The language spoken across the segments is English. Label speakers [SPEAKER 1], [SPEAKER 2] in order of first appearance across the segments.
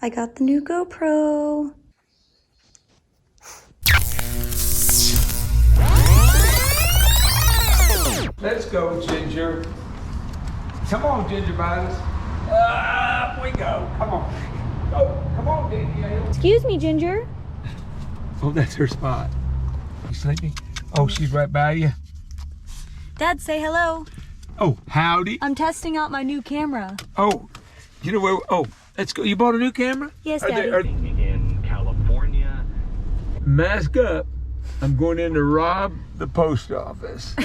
[SPEAKER 1] I got the new GoPro.
[SPEAKER 2] Let's go, Ginger. Come on, Ginger Bites. Up we go. Come on. Go. Come on, Ginger.
[SPEAKER 1] Excuse me, Ginger.
[SPEAKER 2] Oh, that's her spot. You sleeping? Oh, she's right by you.
[SPEAKER 1] Dad, say hello.
[SPEAKER 2] Oh, howdy.
[SPEAKER 1] I'm testing out my new camera.
[SPEAKER 2] Oh, you know where? Oh, let's go. You bought a new camera?
[SPEAKER 1] Yes,
[SPEAKER 2] Are
[SPEAKER 1] Daddy.
[SPEAKER 3] In California.
[SPEAKER 2] Mask up. I'm going in to rob the post office.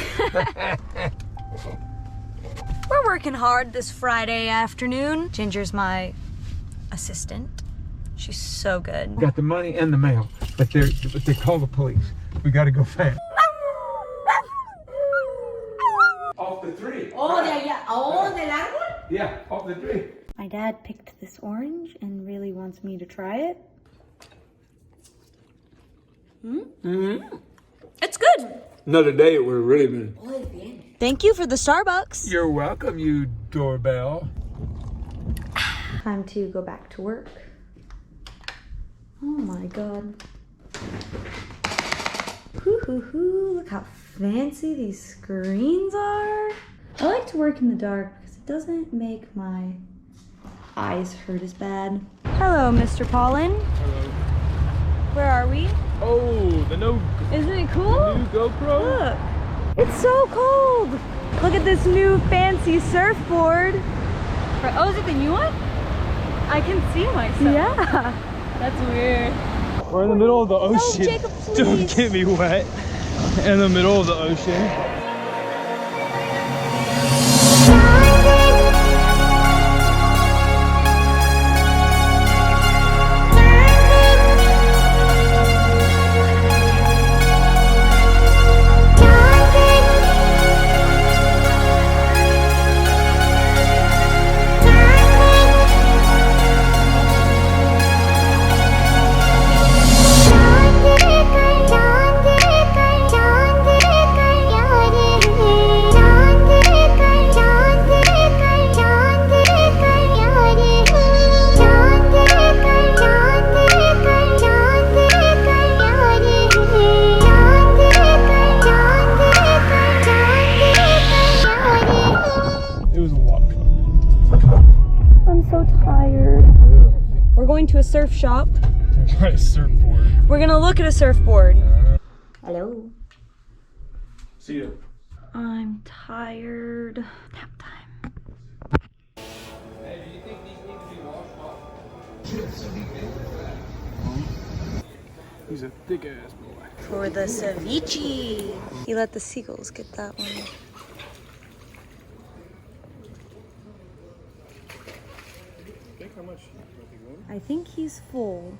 [SPEAKER 1] We're working hard this Friday afternoon. Ginger's my assistant. She's so good.
[SPEAKER 2] Got the money and the mail, but they call the police. We got to go fast. Off the tree.
[SPEAKER 4] Oh, de allá. Oh, del árbol.
[SPEAKER 2] Yeah, off the tree.
[SPEAKER 1] My dad picked this orange and really wants me to try it. It's good.
[SPEAKER 2] Another day it would have really been.
[SPEAKER 4] Muy bien.
[SPEAKER 1] Thank you for the Starbucks.
[SPEAKER 2] You're welcome, you doorbell.
[SPEAKER 1] Time to go back to work. Oh my God. Hoo, look how fancy these screens are. I like to work in the dark because it doesn't make my eyes hurt as bad. Hello, Mr. Pollan.
[SPEAKER 5] Hello.
[SPEAKER 1] Where are we?
[SPEAKER 5] Oh, the new
[SPEAKER 1] Isn't it cool?
[SPEAKER 5] GoPro?
[SPEAKER 1] Look, it's so cold. Look at this new fancy surfboard. Oh, is it the new one? I can see myself. Yeah. That's weird.
[SPEAKER 5] We're in the middle of the
[SPEAKER 1] No,
[SPEAKER 5] ocean.
[SPEAKER 1] Jacob,
[SPEAKER 5] Don't
[SPEAKER 1] please.
[SPEAKER 5] get me wet. In the middle of the ocean.
[SPEAKER 1] We're going to a surf shop.
[SPEAKER 5] Right, surfboard.
[SPEAKER 1] We're gonna look at a surfboard. Hello.
[SPEAKER 5] See ya.
[SPEAKER 1] I'm tired. Nap time.
[SPEAKER 2] Hey, do you think these need to be washed off?
[SPEAKER 5] He's a thick ass boy.
[SPEAKER 1] For the ceviche. You let the seagulls get that one.
[SPEAKER 5] Think how much?
[SPEAKER 1] I think he's full.